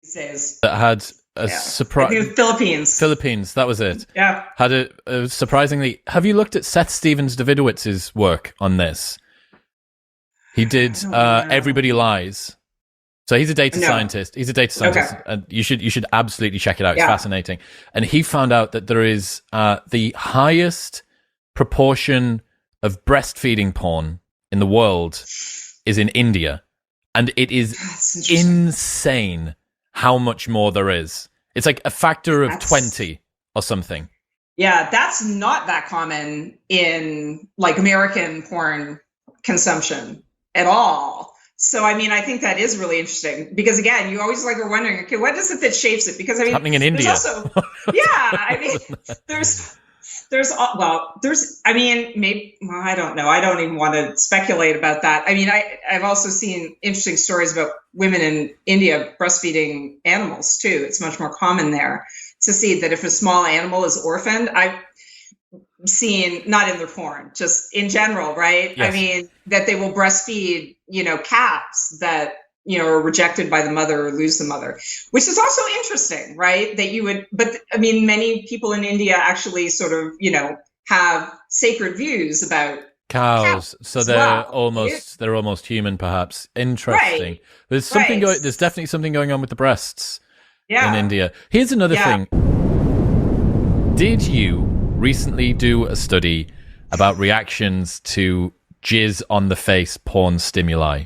these days. that had a I surprise. think Philippines. Philippines, that was it. Yeah. Had a surprisingly. Have you looked at Seth Stevens-Davidowitz's work on this? He did Everybody Lies. So he's a data scientist. He's a data scientist, and you should absolutely check it out. It's fascinating. And he found out that there is the highest proportion of breastfeeding porn in the world is in India, and it is insane how much more there is. It's like a factor of 20 or something. Yeah, that's not that common in like American porn consumption at all. So, I mean, I think that is really interesting because, again, you always are wondering, okay, what is it that shapes it? Because, I mean, happening in India. Also, I mean, I don't know. I don't even want to speculate about that. I mean, I've also seen interesting stories about women in India breastfeeding animals too. It's much more common there to see that if a small animal is orphaned, I've seen, not in their porn, just in general, right? Yes. I mean, that they will breastfeed, calves that, are rejected by the mother or lose the mother, which is also interesting, right? That you would, but I mean, many people in India actually sort of, have sacred views about cows. So they're almost human, perhaps. Interesting. Right. There's something there's definitely something going on with the breasts in India. Here's another thing. Did you recently do a study about reactions to jizz on the face porn stimuli?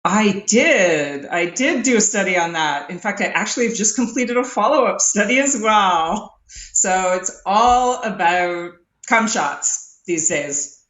I did do a study on that. In fact, I actually have just completed a follow-up study as well. So it's all about cum shots these days.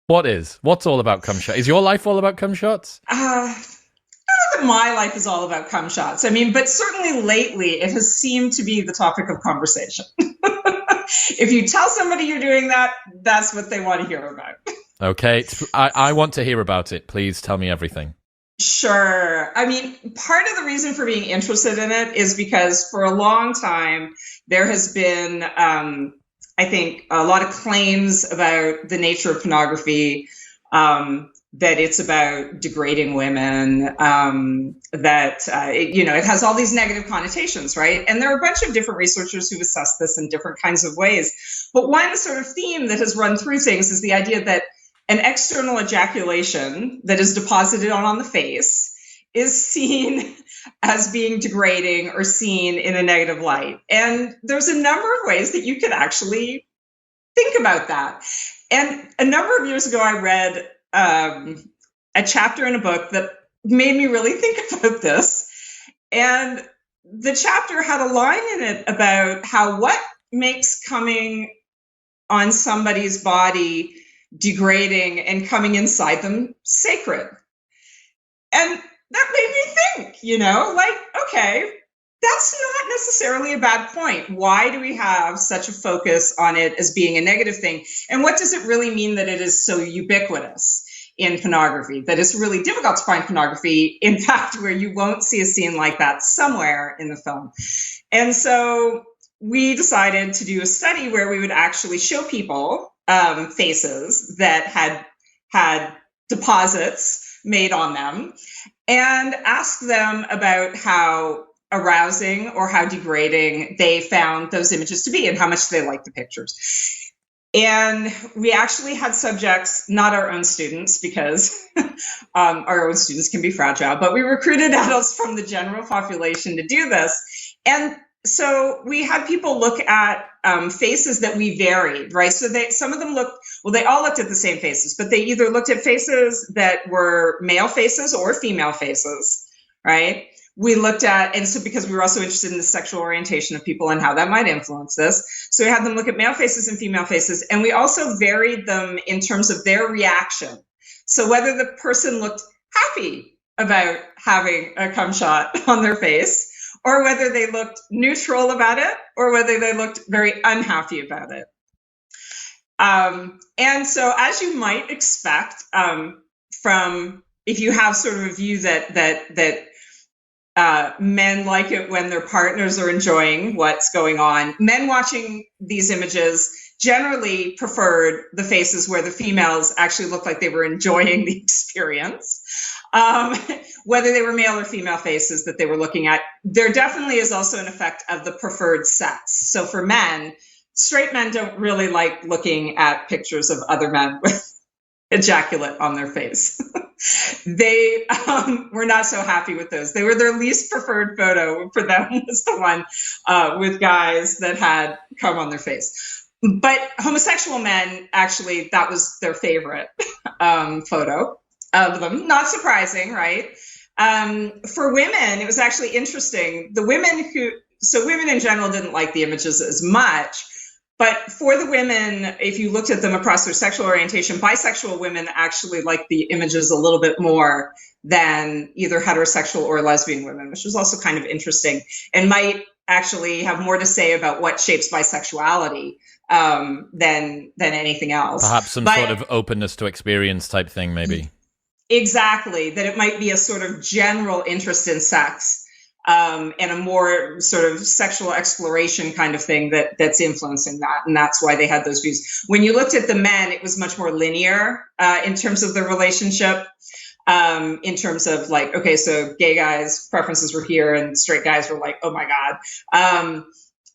What's all about cum shots? Is your life all about cum shots? I don't know that my life is all about cum shots. I mean, but certainly lately it has seemed to be the topic of conversation. If you tell somebody you're doing that, that's what they want to hear about. Okay. I want to hear about it. Please tell me everything. Sure. I mean, part of the reason for being interested in it is because for a long time, there has been, I think, a lot of claims about the nature of pornography, that it's about degrading women, it has all these negative connotations, right? And there are a bunch of different researchers who've assessed this in different kinds of ways. But one sort of theme that has run through things is the idea that an external ejaculation that is deposited on the face is seen as being degrading or seen in a negative light. And there's a number of ways that you could actually think about that. And a number of years ago, I read a chapter in a book that made me really think about this. And the chapter had a line in it about how what makes coming on somebody's body degrading and coming inside them sacred. And that made me think, okay, that's not necessarily a bad point. Why do we have such a focus on it as being a negative thing? And what does it really mean that it is so ubiquitous in pornography, that it's really difficult to find pornography, in fact, where you won't see a scene like that somewhere in the film? And so we decided to do a study where we would actually show people faces that had deposits made on them and ask them about how arousing or how degrading they found those images to be and how much they liked the pictures. And we actually had subjects, not our own students, because our own students can be fragile, but we recruited adults from the general population to do this. And so we had people look at faces that we varied, right? So some of them they all looked at the same faces, but they either looked at faces that were male faces or female faces, right? We looked at, and so because we were also interested in the sexual orientation of people and how that might influence this. So we had them look at male faces and female faces, and we also varied them in terms of their reaction. So whether the person looked happy about having a cum shot on their face, or whether they looked neutral about it, or whether they looked very unhappy about it. And so, as you might expect, from if you have sort of a view that men like it when their partners are enjoying what's going on, men watching these images generally preferred the faces where the females actually looked like they were enjoying the experience. whether they were male or female faces that they were looking at. There definitely is also an effect of the preferred sex. So for men, straight men don't really like looking at pictures of other men with ejaculate on their face. They were not so happy with those. They were their least preferred photo for them was the one with guys that had cum on their face. But homosexual men, actually, that was their favorite photo of them. Not surprising, right? For women, it was actually interesting. Women in general didn't like the images as much. But for the women, if you looked at them across their sexual orientation, bisexual women actually liked the images a little bit more than either heterosexual or lesbian women, which was also kind of interesting and might actually have more to say about what shapes bisexuality than anything else. Perhaps some sort of openness to experience type thing, maybe. Exactly, that it might be a sort of general interest in sex. And a more sort of sexual exploration kind of thing that's influencing that. And that's why they had those views. When you looked at the men, it was much more linear in terms of the relationship, in terms of like, okay, so gay guys' preferences were here and straight guys were like, oh my God.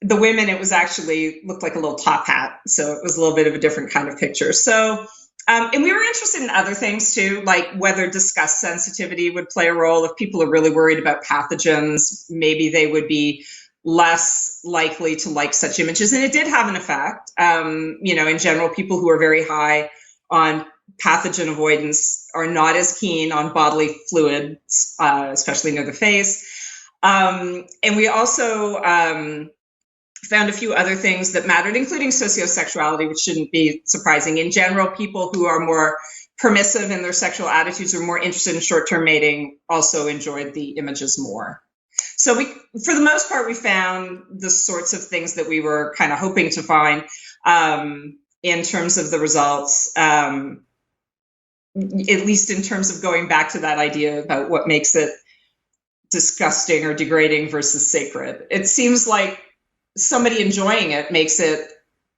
The women, it was actually looked like a little top hat. So it was a little bit of a different kind of picture. So and we were interested in other things too, like whether disgust sensitivity would play a role. If people are really worried about pathogens, maybe they would be less likely to like such images. And it did have an effect. In general, people who are very high on pathogen avoidance are not as keen on bodily fluids, especially near the face. And we also found a few other things that mattered, including sociosexuality, which shouldn't be surprising. In general, people who are more permissive in their sexual attitudes or more interested in short-term mating also enjoyed the images more. So for the most part, we found the sorts of things that we were kind of hoping to find in terms of the results, at least in terms of going back to that idea about what makes it disgusting or degrading versus sacred. It seems like somebody enjoying it makes it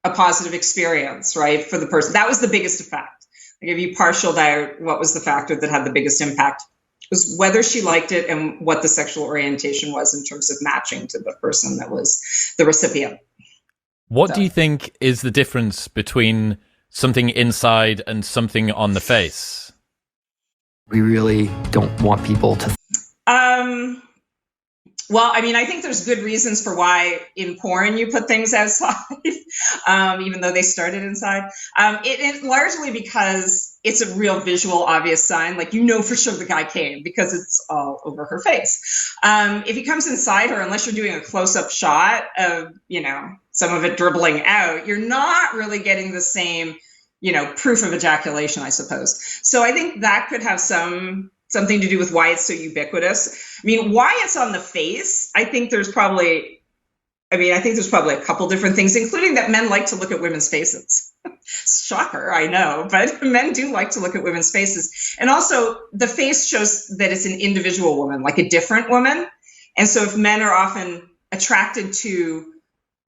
a positive experience, right, for the person. That was the biggest effect. Like if you partialed out what was the factor that had the biggest impact, it was whether she liked it and what the sexual orientation was in terms of matching to the person that was the recipient. What do you think is the difference between something inside and something on the face? We really don't want people to... Well, I mean, I think there's good reasons for why in porn you put things outside, even though they started inside. It largely because it's a real visual, obvious sign. Like, you know for sure the guy came because it's all over her face. If he comes inside her, unless you're doing a close-up shot of, some of it dribbling out, you're not really getting the same, proof of ejaculation, I suppose. So I think that could have something to do with why it's so ubiquitous. I mean, why it's on the face, I think there's probably a couple different things, including that men like to look at women's faces. Shocker, I know, but men do like to look at women's faces. And also the face shows that it's an individual woman, like a different woman. And so if men are often attracted to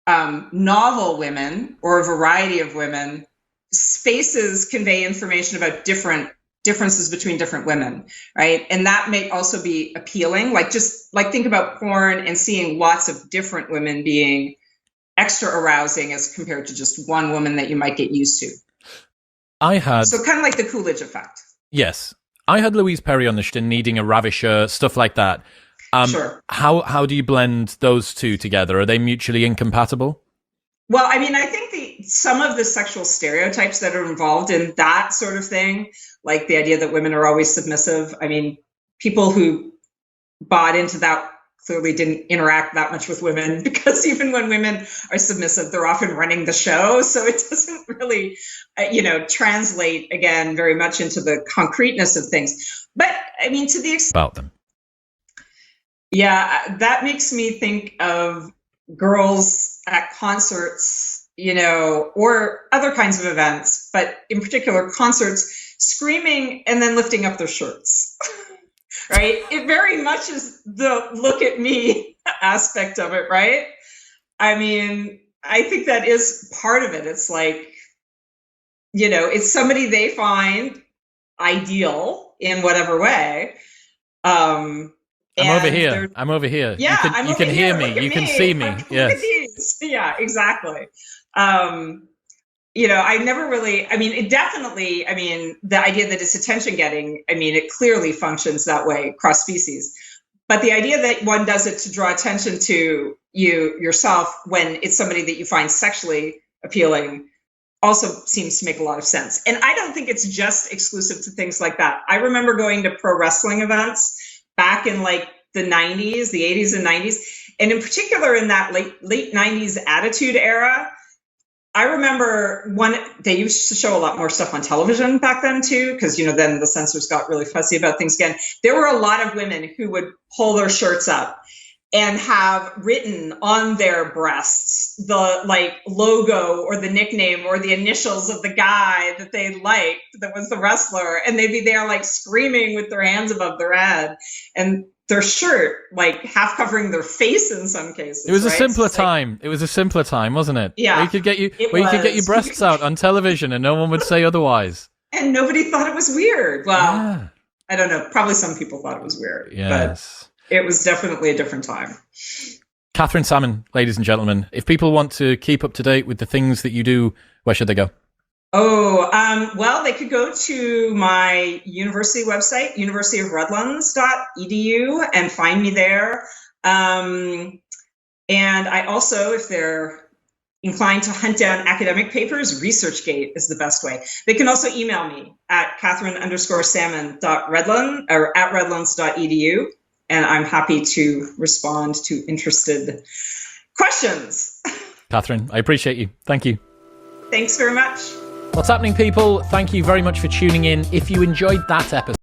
novel women or a variety of women, faces convey information about differences between different women, right? And that may also be appealing. Like think about porn and seeing lots of different women being extra arousing as compared to just one woman that you might get used to. So kind of like the Coolidge effect. Yes. I had Louise Perry on the show needing a ravisher, stuff like that. Sure. How do you blend those two together? Are they mutually incompatible? Well, I mean, I think some of the sexual stereotypes that are involved in that sort of thing, like the idea that women are always submissive. I mean, people who bought into that clearly didn't interact that much with women, because even when women are submissive, they're often running the show. So it doesn't really, translate, again, very much into the concreteness of things. But I mean, to the extent about them. Yeah, that makes me think of girls at concerts, or other kinds of events, but in particular concerts, screaming and then lifting up their shirts, right? It very much is the look at me aspect of it, right? I mean, I think that is part of it. It's like, it's somebody they find ideal, in whatever way. I'm over here. I'm over here. Yeah, you can hear me. You can see me. Look Yes. at these. Yeah, exactly. I never really, it definitely, the idea that it's attention getting, it clearly functions that way cross species. But the idea that one does it to draw attention to yourself when it's somebody that you find sexually appealing also seems to make a lot of sense. And I don't think it's just exclusive to things like that. I remember going to pro wrestling events back in like the 90s, the 80s and 90s. And in particular in that late 90s Attitude Era, I remember they used to show a lot more stuff on television back then too, because, then the censors got really fussy about things again. There were a lot of women who would pull their shirts up and have written on their breasts the logo or the nickname or the initials of the guy that they liked that was the wrestler. And they'd be there screaming with their hands above their head and their shirt half covering their face in some cases. It was a simpler time. It was a simpler time, wasn't it? Yeah. Where you could get your breasts out on television and no one would say otherwise. And nobody thought it was weird. Well, yeah. I don't know. Probably some people thought it was weird. Yes. But it was definitely a different time. Catherine Salmon, ladies and gentlemen, if people want to keep up to date with the things that you do, where should they go? Well, they could go to my university website, universityofredlands.edu, and find me there. And I also, if they're inclined to hunt down academic papers, ResearchGate is the best way. They can also email me at Catherine_Salmon.redland or at redlands.edu, and I'm happy to respond to interested questions. Catherine, I appreciate you. Thank you. Thanks very much. What's happening, people? Thank you very much for tuning in. If you enjoyed that episode,